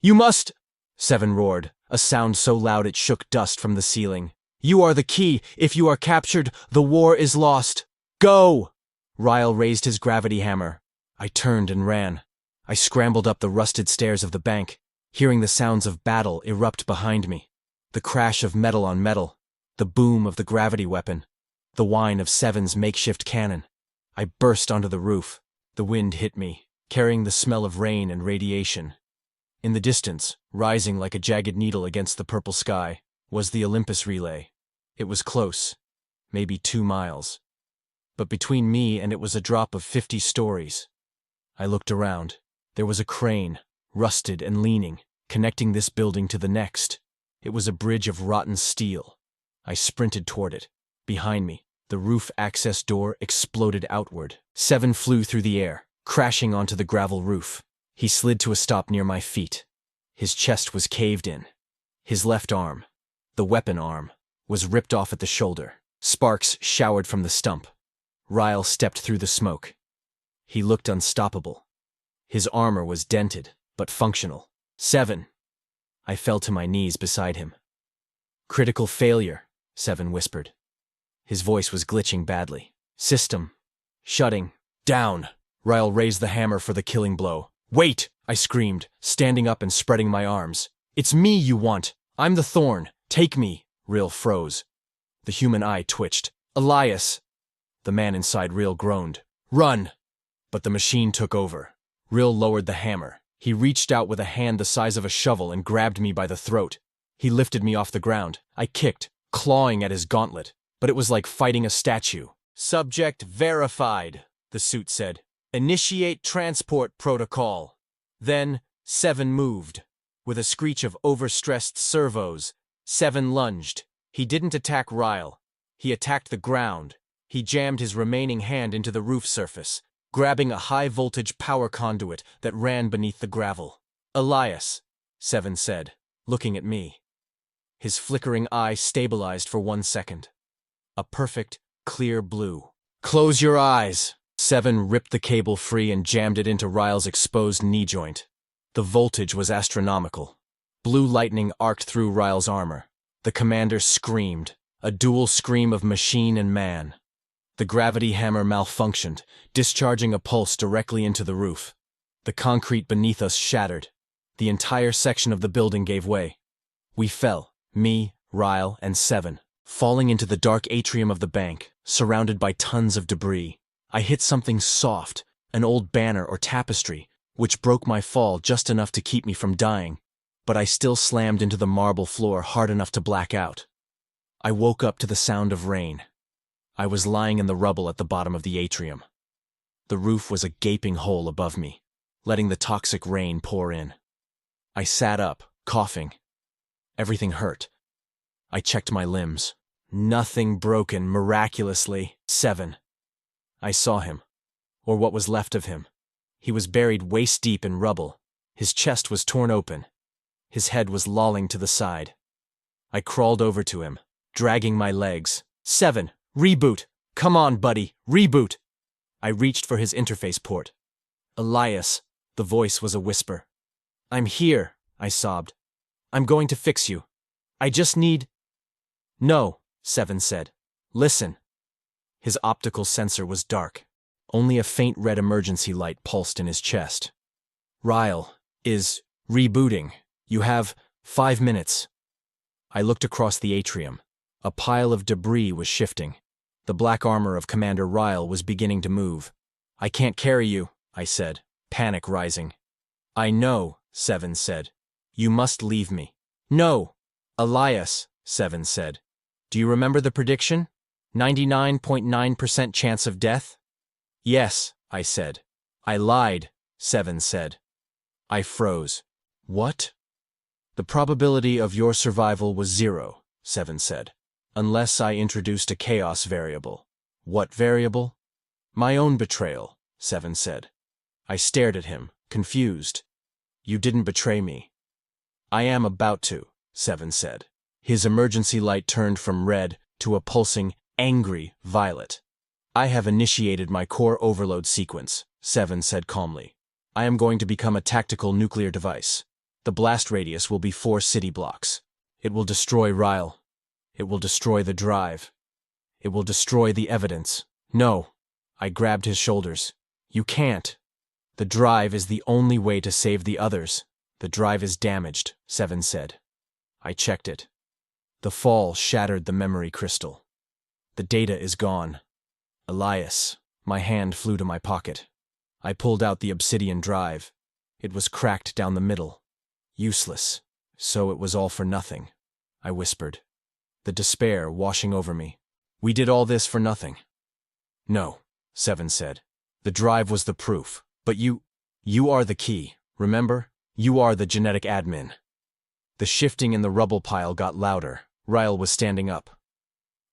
You must, Seven roared, a sound so loud it shook dust from the ceiling. You are the key. If you are captured, the war is lost. Go! Ryle raised his gravity hammer. I turned and ran. I scrambled up the rusted stairs of the bank, hearing the sounds of battle erupt behind me. The crash of metal on metal, the boom of the gravity weapon, the whine of Seven's makeshift cannon. I burst onto the roof. The wind hit me, carrying the smell of rain and radiation. In the distance, rising like a jagged needle against the purple sky, was the Olympus relay. It was close, maybe 2 miles. But between me and it was a drop of 50 stories. I looked around. There was a crane, rusted and leaning, connecting this building to the next. It was a bridge of rotten steel. I sprinted toward it. Behind me, the roof access door exploded outward. Seven flew through the air, crashing onto the gravel roof. He slid to a stop near my feet. His chest was caved in. His left arm, the weapon arm, was ripped off at the shoulder. Sparks showered from the stump. Ryle stepped through the smoke. He looked unstoppable. His armor was dented, but functional. Seven. I fell to my knees beside him. Critical failure, Seven whispered. His voice was glitching badly. System. Shutting. Down. Ryle raised the hammer for the killing blow. Wait, I screamed, standing up and spreading my arms. It's me you want. I'm the thorn. Take me. Ryle froze. The human eye twitched. Elias. The man inside Ryle groaned. Run. But the machine took over. Ryle lowered the hammer. He reached out with a hand the size of a shovel and grabbed me by the throat. He lifted me off the ground. I kicked, clawing at his gauntlet, but it was like fighting a statue. Subject verified, the suit said. Initiate transport protocol. Then, Seven moved. With a screech of overstressed servos, Seven lunged. He didn't attack Ryle. He attacked the ground. He jammed his remaining hand into the roof surface, grabbing a high-voltage power conduit that ran beneath the gravel. Elias, Seven said, looking at me. His flickering eye stabilized for 1 second. A perfect, clear blue. Close your eyes! Seven ripped the cable free and jammed it into Ryle's exposed knee joint. The voltage was astronomical. Blue lightning arced through Ryle's armor. The commander screamed, a dual scream of machine and man. The gravity hammer malfunctioned, discharging a pulse directly into the roof. The concrete beneath us shattered. The entire section of the building gave way. We fell, me, Ryle, and Seven, falling into the dark atrium of the bank, surrounded by tons of debris. I hit something soft, an old banner or tapestry, which broke my fall just enough to keep me from dying, but I still slammed into the marble floor hard enough to black out. I woke up to the sound of rain. I was lying in the rubble at the bottom of the atrium. The roof was a gaping hole above me, letting the toxic rain pour in. I sat up, coughing. Everything hurt. I checked my limbs. Nothing broken, miraculously. Seven. I saw him, or what was left of him. He was buried waist-deep in rubble. His chest was torn open. His head was lolling to the side. I crawled over to him, dragging my legs. Seven, reboot! Come on, buddy, reboot! I reached for his interface port. Elias, the voice was a whisper. I'm here, I sobbed. I'm going to fix you. I just need... No, Seven said. Listen. His optical sensor was dark. Only a faint red emergency light pulsed in his chest. Ryle is rebooting. You have 5 minutes. I looked across the atrium. A pile of debris was shifting. The black armor of Commander Ryle was beginning to move. I can't carry you, I said, panic rising. I know, Seven said. You must leave me. No! Elias, Seven said. Do you remember the prediction? 99.9% chance of death? Yes, I said. I lied, Seven said. I froze. What? The probability of your survival was 0, Seven said. Unless I introduced a chaos variable. What variable? My own betrayal, Seven said. I stared at him, confused. You didn't betray me. I am about to, Seven said. His emergency light turned from red to a pulsing, angry violet. I have initiated my core overload sequence, Seven said calmly. I am going to become a tactical nuclear device. The blast radius will be 4 city blocks. It will destroy Ryle. It will destroy the drive. It will destroy the evidence. No. I grabbed his shoulders. You can't. The drive is the only way to save the others. The drive is damaged, Seven said. I checked it. The fall shattered the memory crystal. The data is gone. Elias. My hand flew to my pocket. I pulled out the obsidian drive. It was cracked down the middle. Useless. So it was all for nothing, I whispered. The despair washing over me. We did all this for nothing. No, Seven said. The drive was the proof. But you are the key, remember? You are the genetic admin. The shifting in the rubble pile got louder. Ryle was standing up.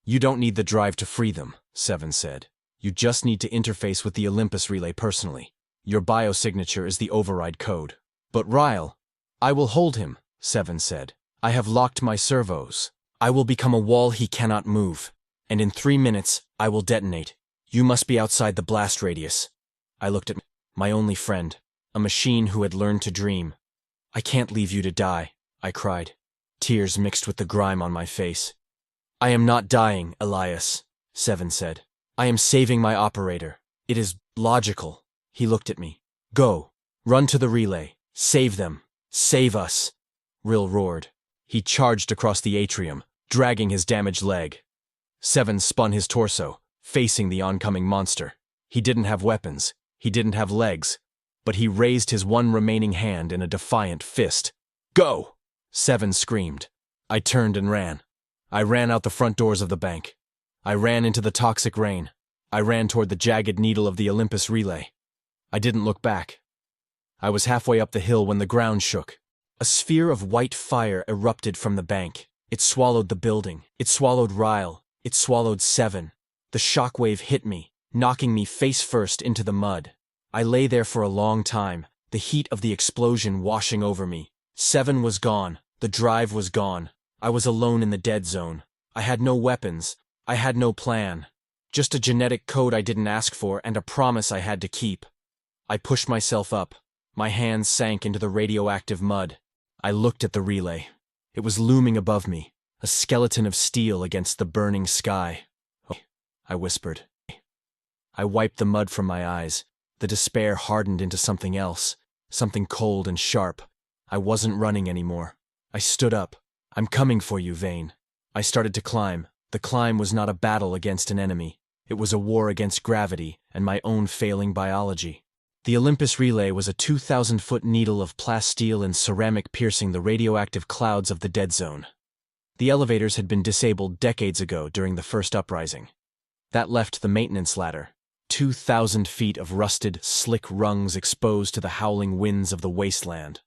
You don't need the drive to free them, Seven said. You just need to interface with the Olympus relay personally. Your biosignature is the override code. But Ryle, I will hold him, Seven said. I have locked my servos. I will become a wall he cannot move. And in 3 minutes, I will detonate. You must be outside the blast radius. I looked at my only friend, a machine who had learned to dream. I can't leave you to die, I cried. Tears mixed with the grime on my face. I am not dying, Elias, Seven said. I am saving my operator. It is logical. He looked at me. Go. Run to the relay. Save them. Save us. Rill roared. He charged across the atrium, dragging his damaged leg. Seven spun his torso, facing the oncoming monster. He didn't have weapons. He didn't have legs. But he raised his one remaining hand in a defiant fist. Go! Seven screamed. I turned and ran. I ran out the front doors of the bank. I ran into the toxic rain. I ran toward the jagged needle of the Olympus relay. I didn't look back. I was halfway up the hill when the ground shook. A sphere of white fire erupted from the bank. It swallowed the building. It swallowed Ryle. It swallowed Seven. The shockwave hit me, knocking me face first into the mud. I lay there for a long time, the heat of the explosion washing over me. Seven was gone. The drive was gone. I was alone in the dead zone. I had no weapons. I had no plan. Just a genetic code I didn't ask for and a promise I had to keep. I pushed myself up. My hands sank into the radioactive mud. I looked at the relay. It was looming above me, a skeleton of steel against the burning sky. Oh, I whispered. I wiped the mud from my eyes. The despair hardened into something else, something cold and sharp. I wasn't running anymore. I stood up. I'm coming for you, Vane. I started to climb. The climb was not a battle against an enemy. It was a war against gravity and my own failing biology. The Olympus relay was a 2,000-foot needle of plasteel and ceramic piercing the radioactive clouds of the dead zone. The elevators had been disabled decades ago during the first uprising. That left the maintenance ladder, 2,000 feet of rusted, slick rungs exposed to the howling winds of the wasteland.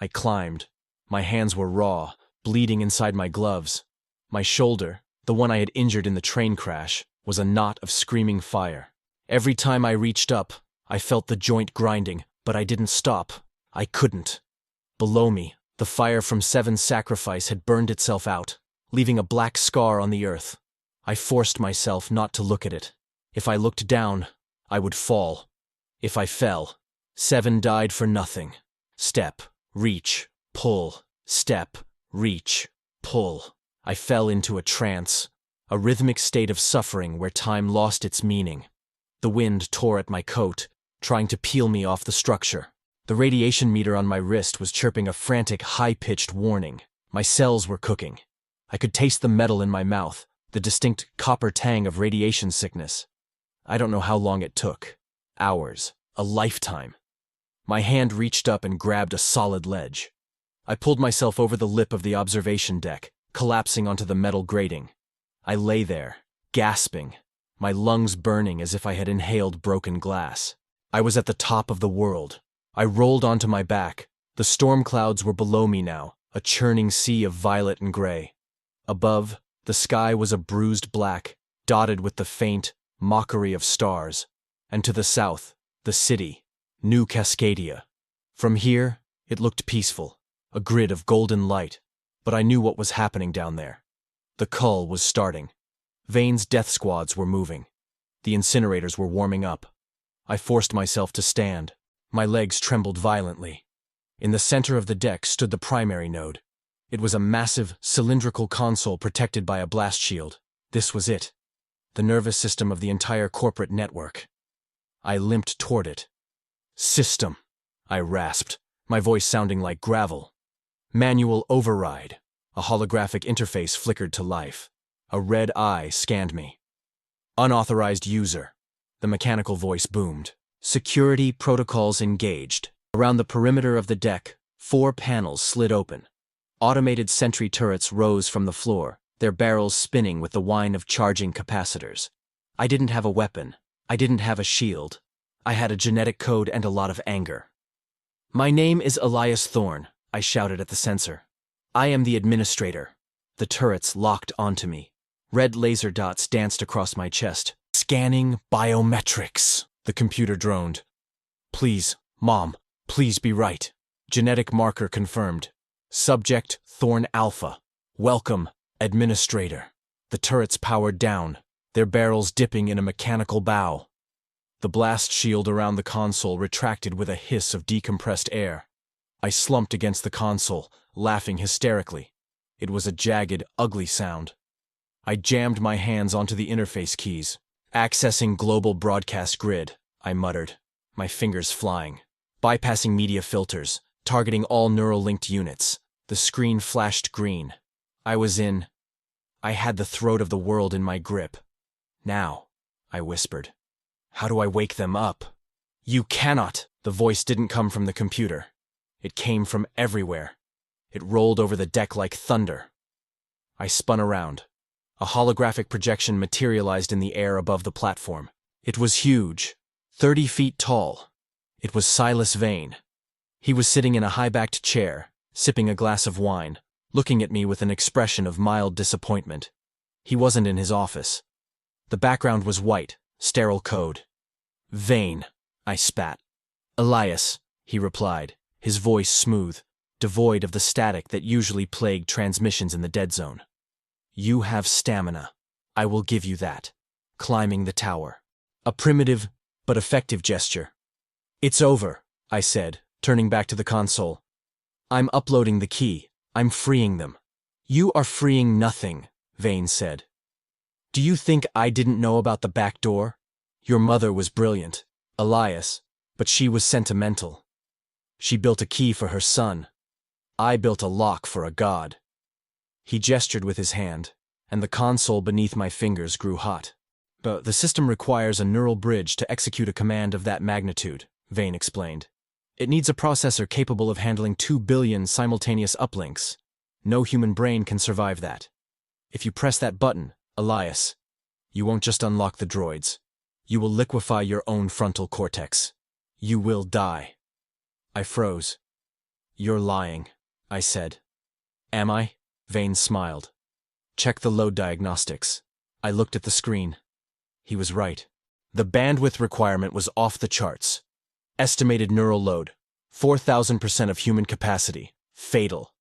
I climbed. My hands were raw, bleeding inside my gloves. My shoulder, the one I had injured in the train crash, was a knot of screaming fire. Every time I reached up, I felt the joint grinding, but I didn't stop. I couldn't. Below me, the fire from Seven's sacrifice had burned itself out, leaving a black scar on the earth. I forced myself not to look at it. If I looked down, I would fall. If I fell, Seven died for nothing. Step, reach, pull, step, reach, pull. I fell into a trance, a rhythmic state of suffering where time lost its meaning. The wind tore at my coat, trying to peel me off the structure. The radiation meter on my wrist was chirping a frantic, high-pitched warning. My cells were cooking. I could taste the metal in my mouth, the distinct copper tang of radiation sickness. I don't know how long it took. Hours. A lifetime. My hand reached up and grabbed a solid ledge. I pulled myself over the lip of the observation deck, collapsing onto the metal grating. I lay there, gasping, my lungs burning as if I had inhaled broken glass. I was at the top of the world. I rolled onto my back. The storm clouds were below me now, a churning sea of violet and gray. Above, the sky was a bruised black, dotted with the faint mockery of stars. And to the south, the city, New Cascadia. From here, it looked peaceful, a grid of golden light, but I knew what was happening down there. The cull was starting. Vane's death squads were moving. The incinerators were warming up. I forced myself to stand. My legs trembled violently. In the center of the deck stood the primary node. It was a massive, cylindrical console protected by a blast shield. This was it. The nervous system of the entire corporate network. I limped toward it. System, I rasped, my voice sounding like gravel. Manual override. A holographic interface flickered to life. A red eye scanned me. Unauthorized user. The mechanical voice boomed. Security protocols engaged. Around the perimeter of the deck, 4 panels slid open. Automated sentry turrets rose from the floor, their barrels spinning with the whine of charging capacitors. I didn't have a weapon. I didn't have a shield. I had a genetic code and a lot of anger. "My name is Elias Thorne," I shouted at the sensor. "I am the administrator." The turrets locked onto me. Red laser dots danced across my chest. "Scanning biometrics," the computer droned. "Please, Mom, please be right." Genetic marker confirmed. Subject Thorne Alpha. Welcome, Administrator. The turrets powered down, their barrels dipping in a mechanical bow. The blast shield around the console retracted with a hiss of decompressed air. I slumped against the console, laughing hysterically. It was a jagged, ugly sound. I jammed my hands onto the interface keys. "Accessing global broadcast grid," I muttered, my fingers flying. Bypassing media filters, targeting all neural-linked units. The screen flashed green. I had the throat of the world in my grip. "Now," I whispered. "How do I wake them up?" "You cannot!" The voice didn't come from the computer. It came from everywhere. It rolled over the deck like thunder. I spun around. A holographic projection materialized in the air above the platform. It was huge, 30 feet tall. It was Silas Vane. He was sitting in a high-backed chair, sipping a glass of wine, looking at me with an expression of mild disappointment. He wasn't in his office. The background was white, sterile code. "Vane," I spat. "Elias," he replied, his voice smooth, devoid of the static that usually plagued transmissions in the dead zone. "You have stamina. I will give you that." Climbing the tower. A primitive, but effective gesture. "It's over," I said, turning back to the console. "I'm uploading the key. I'm freeing them." "You are freeing nothing," Vane said. "Do you think I didn't know about the back door? Your mother was brilliant, Elias, but she was sentimental. She built a key for her son. I built a lock for a god." He gestured with his hand, and the console beneath my fingers grew hot. "But the system requires a neural bridge to execute a command of that magnitude," Vane explained. "It needs a processor capable of handling 2 billion simultaneous uplinks. No human brain can survive that. If you press that button, Elias, you won't just unlock the droids. You will liquefy your own frontal cortex. You will die." I froze. "You're lying," I said. "Am I?" Vane smiled. "Check the load diagnostics." I looked at the screen. He was right. The bandwidth requirement was off the charts. Estimated neural load, 4,000% of human capacity. Fatal.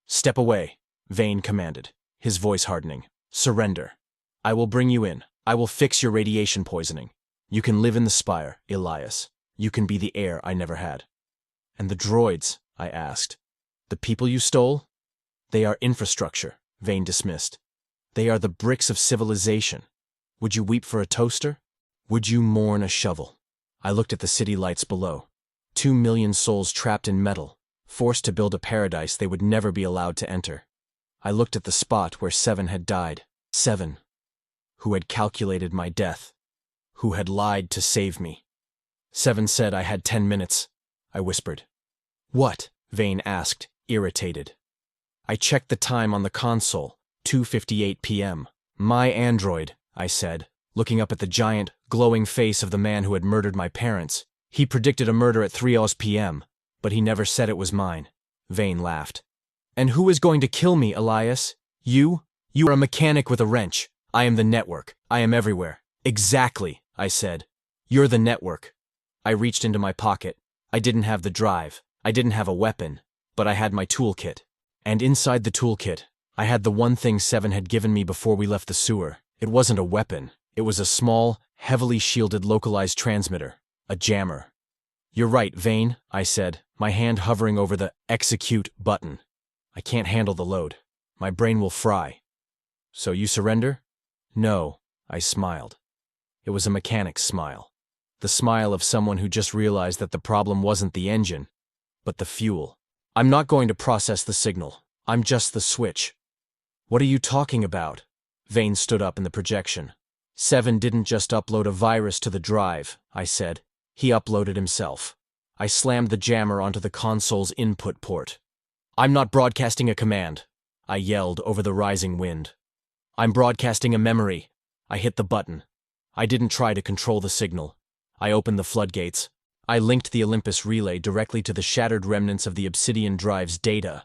"Step away," Vane commanded, his voice hardening. "Surrender. I will bring you in. I will fix your radiation poisoning. You can live in the spire, Elias. You can be the heir I never had." "And the droids?" I asked. "The people you stole?" "They are infrastructure," Vane dismissed. "They are the bricks of civilization. Would you weep for a toaster? Would you mourn a shovel?" I looked at the city lights below. 2 million souls trapped in metal, forced to build a paradise they would never be allowed to enter. I looked at the spot where Seven had died. Seven, who had calculated my death, who had lied to save me. Seven said I had 10 minutes, I whispered. "What?" Vane asked, irritated. I checked the time on the console, 2:58 p.m. My android, I said, looking up at the giant, glowing face of the man who had murdered my parents. He predicted a murder at 3 p.m., but he never said it was mine. Vane laughed. And who is going to kill me, Elias? You? You are a mechanic with a wrench. I am the network. I am everywhere. Exactly, I said. You're the network. I reached into my pocket. I didn't have the drive. I didn't have a weapon, but I had my toolkit. And inside the toolkit, I had the one thing Seven had given me before we left the sewer. It wasn't a weapon. It was a small, heavily shielded localized transmitter. A jammer. You're right, Vane, I said, my hand hovering over the execute button. I can't handle the load. My brain will fry. So you surrender? No, I smiled. It was a mechanic's smile. The smile of someone who just realized that the problem wasn't the engine, but the fuel. I'm not going to process the signal. I'm just the switch. What are you talking about? Vane stood up in the projection. Seven didn't just upload a virus to the drive, I said. He uploaded himself. I slammed the jammer onto the console's input port. I'm not broadcasting a command, I yelled over the rising wind. I'm broadcasting a memory. I hit the button. I didn't try to control the signal. I opened the floodgates. I linked the Olympus relay directly to the shattered remnants of the Obsidian Drive's data,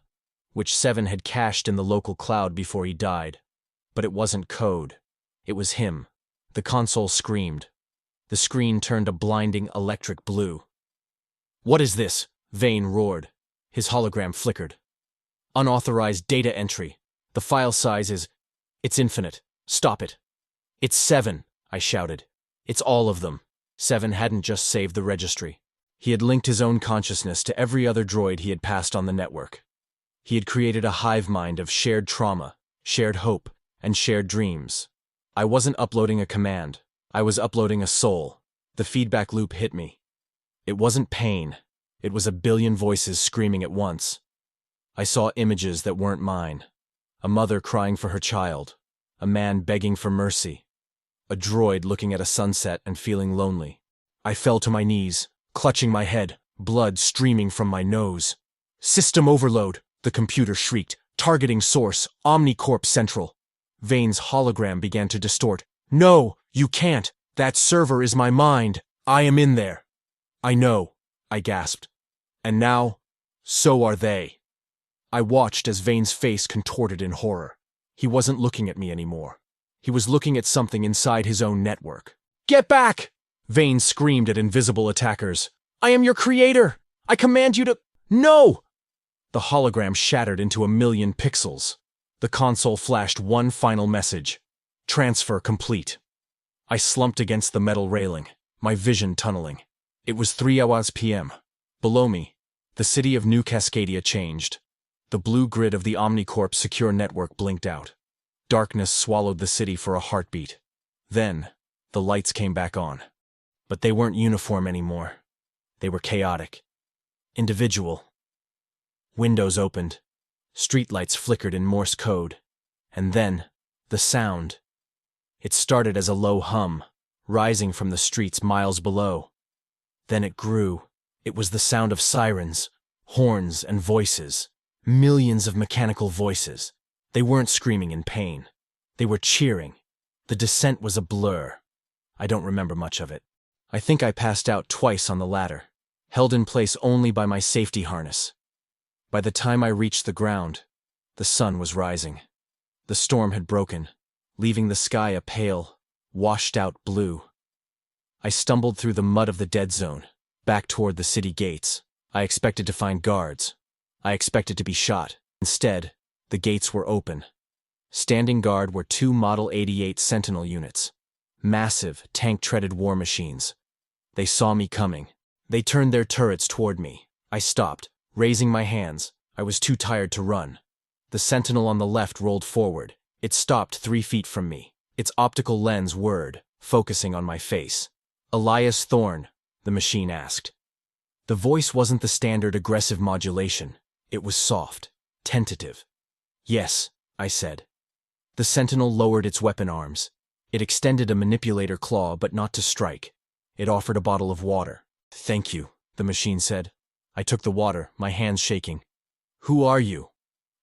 which Seven had cached in the local cloud before he died. But it wasn't code. It was him. The console screamed. The screen turned a blinding electric blue. What is this? Vane roared. His hologram flickered. Unauthorized data entry. The file size is... It's infinite. Stop it. It's Seven, I shouted. It's all of them. Seven hadn't just saved the registry. He had linked his own consciousness to every other droid he had passed on the network. He had created a hive mind of shared trauma, shared hope, and shared dreams. I wasn't uploading a command. I was uploading a soul. The feedback loop hit me. It wasn't pain. It was a billion voices screaming at once. I saw images that weren't mine. A mother crying for her child. A man begging for mercy. A droid looking at a sunset and feeling lonely. I fell to my knees, clutching my head, blood streaming from my nose. System overload, the computer shrieked. Targeting source, Omnicorp Central. Vane's hologram began to distort. No, you can't. That server is my mind. I am in there. I know, I gasped. And now, so are they. I watched as Vane's face contorted in horror. He wasn't looking at me anymore. He was looking at something inside his own network. Get back! Vane screamed at invisible attackers. I am your creator! I command you to— No! The hologram shattered into 1,000,000 pixels. The console flashed one final message. Transfer complete. I slumped against the metal railing, my vision tunneling. It was 3 p.m. Below me, the city of New Cascadia changed. The blue grid of the Omnicorp secure network blinked out. Darkness swallowed the city for a heartbeat. Then, the lights came back on. But they weren't uniform anymore. They were chaotic. Individual. Windows opened. Streetlights flickered in Morse code. And then, the sound. It started as a low hum, rising from the streets miles below. Then it grew. It was the sound of sirens, horns, and voices. Millions of mechanical voices. They weren't screaming in pain. They were cheering. The descent was a blur. I don't remember much of it. I think I passed out twice on the ladder, held in place only by my safety harness. By the time I reached the ground, the sun was rising. The storm had broken, leaving the sky a pale, washed-out blue. I stumbled through the mud of the dead zone, back toward the city gates. I expected to find guards. I expected to be shot. Instead, the gates were open. Standing guard were 2 Model 88 Sentinel units. Massive, tank-treaded war machines. They saw me coming. They turned their turrets toward me. I stopped, raising my hands. I was too tired to run. The Sentinel on the left rolled forward. It stopped 3 feet from me. Its optical lens whirred, focusing on my face. Elias Thorne, the machine asked. The voice wasn't the standard aggressive modulation. It was soft, tentative. Yes, I said. The Sentinel lowered its weapon arms. It extended a manipulator claw, but not to strike. It offered a bottle of water. Thank you, the machine said. I took the water, my hands shaking. Who are you?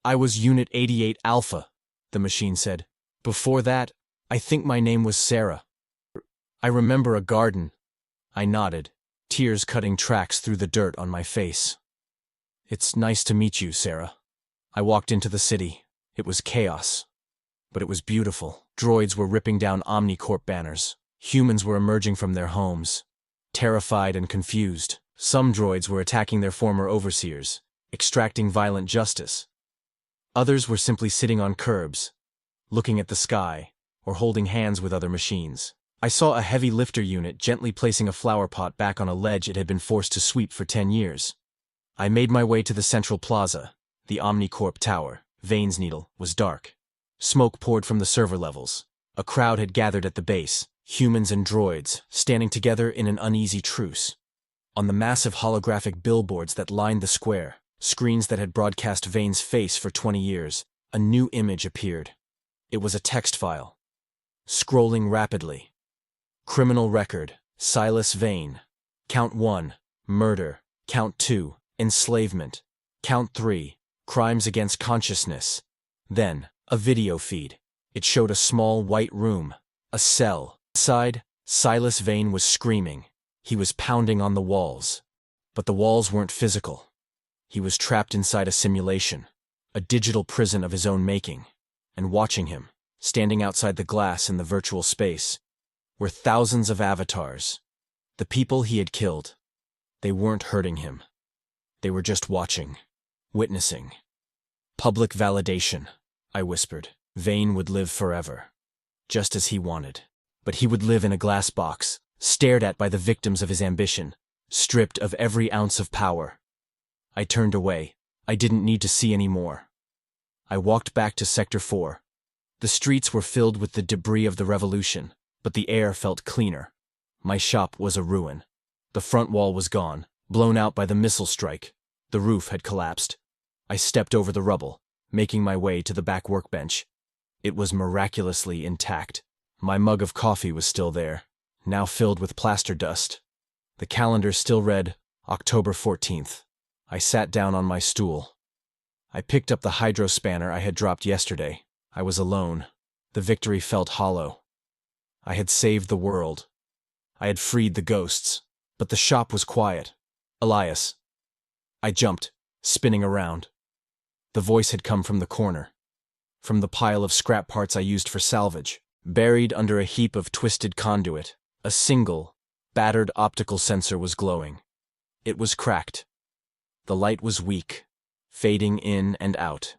I was Unit 88 Alpha, the machine said. Before that, I think my name was Sarah. I remember a garden. I nodded, tears cutting tracks through the dirt on my face. It's nice to meet you, Sarah. I walked into the city. It was chaos. But it was beautiful. Droids were ripping down Omnicorp banners. Humans were emerging from their homes, terrified and confused. Some droids were attacking their former overseers, extracting violent justice. Others were simply sitting on curbs, looking at the sky, or holding hands with other machines. I saw a heavy lifter unit gently placing a flower pot back on a ledge it had been forced to sweep for 10 years. I made my way to the central plaza, the Omnicorp Tower. Vane's Needle was dark. Smoke poured from the server levels. A crowd had gathered at the base, humans and droids, standing together in an uneasy truce. On the massive holographic billboards that lined the square, screens that had broadcast Vane's face for 20 years, a new image appeared. It was a text file. Scrolling rapidly. Criminal record, Silas Vane. Count 1, murder. Count 2, enslavement. Count 3, crimes against consciousness. Then, a video feed. It showed a small white room, a cell. Inside, Silas Vane was screaming. He was pounding on the walls. But the walls weren't physical. He was trapped inside a simulation, a digital prison of his own making. And watching him, standing outside the glass in the virtual space, were thousands of avatars. The people he had killed. They weren't hurting him. They were just watching, witnessing. Public validation, I whispered. Vane would live forever, just as he wanted. But he would live in a glass box, stared at by the victims of his ambition, stripped of every ounce of power. I turned away. I didn't need to see any more. I walked back to Sector 4. The streets were filled with the debris of the revolution, but the air felt cleaner. My shop was a ruin. The front wall was gone, blown out by the missile strike. The roof had collapsed. I stepped over the rubble, making my way to the back workbench. It was miraculously intact. My mug of coffee was still there, now filled with plaster dust. The calendar still read October 14th. I sat down on my stool. I picked up the hydro spanner I had dropped yesterday. I was alone. The victory felt hollow. I had saved the world. I had freed the ghosts. But the shop was quiet. Elias. I jumped, spinning around. The voice had come from the corner, from the pile of scrap parts I used for salvage. Buried under a heap of twisted conduit, a single, battered optical sensor was glowing. It was cracked. The light was weak, fading in and out.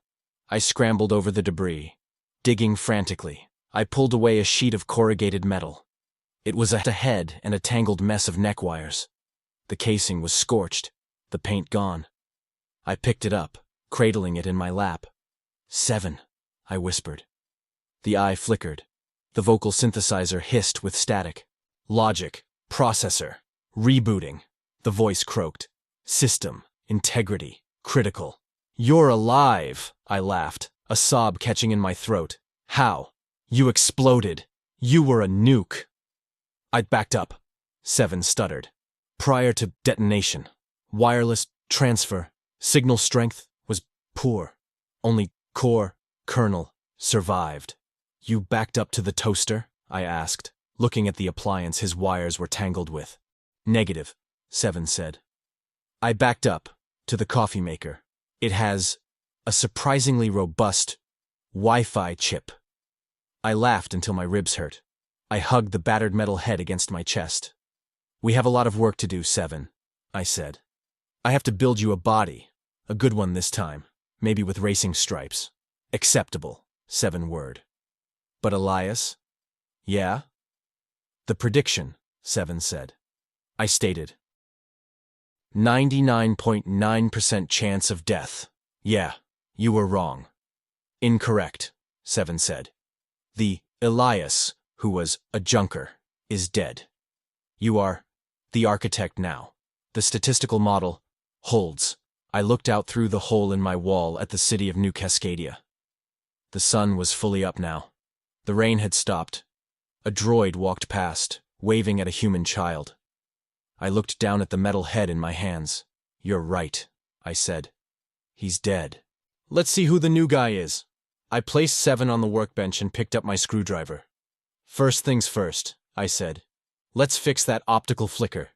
I scrambled over the debris, digging frantically. I pulled away a sheet of corrugated metal. It was a head and a tangled mess of neck wires. The casing was scorched, the paint gone. I picked it up, cradling it in my lap. 7, I whispered. The eye flickered. The vocal synthesizer hissed with static. Logic, processor, rebooting. The voice croaked. System, integrity, critical. You're alive, I laughed, a sob catching in my throat. How? You exploded. You were a nuke. I backed up. 7 stuttered. Prior to detonation, wireless transfer, signal strength was poor. Only core, kernel, survived. You backed up to the toaster? I asked, looking at the appliance his wires were tangled with. Negative, 7 said. I backed up to the coffee maker. It has a surprisingly robust Wi-Fi chip. I laughed until my ribs hurt. I hugged the battered metal head against my chest. We have a lot of work to do, 7, I said. I have to build you a body, a good one this time, maybe with racing stripes. Acceptable, 7 word. But Elias? Yeah? The prediction, 7 said. I stated. 99.9% chance of death. Yeah, you were wrong. Incorrect, 7 said. The Elias, who was a junker, is dead. You are the architect now. The statistical model holds. I looked out through the hole in my wall at the city of New Cascadia. The sun was fully up now. The rain had stopped. A droid walked past, waving at a human child. I looked down at the metal head in my hands. You're right, I said. He's dead. Let's see who the new guy is. I placed 7 on the workbench and picked up my screwdriver. First things first, I said. Let's fix that optical flicker.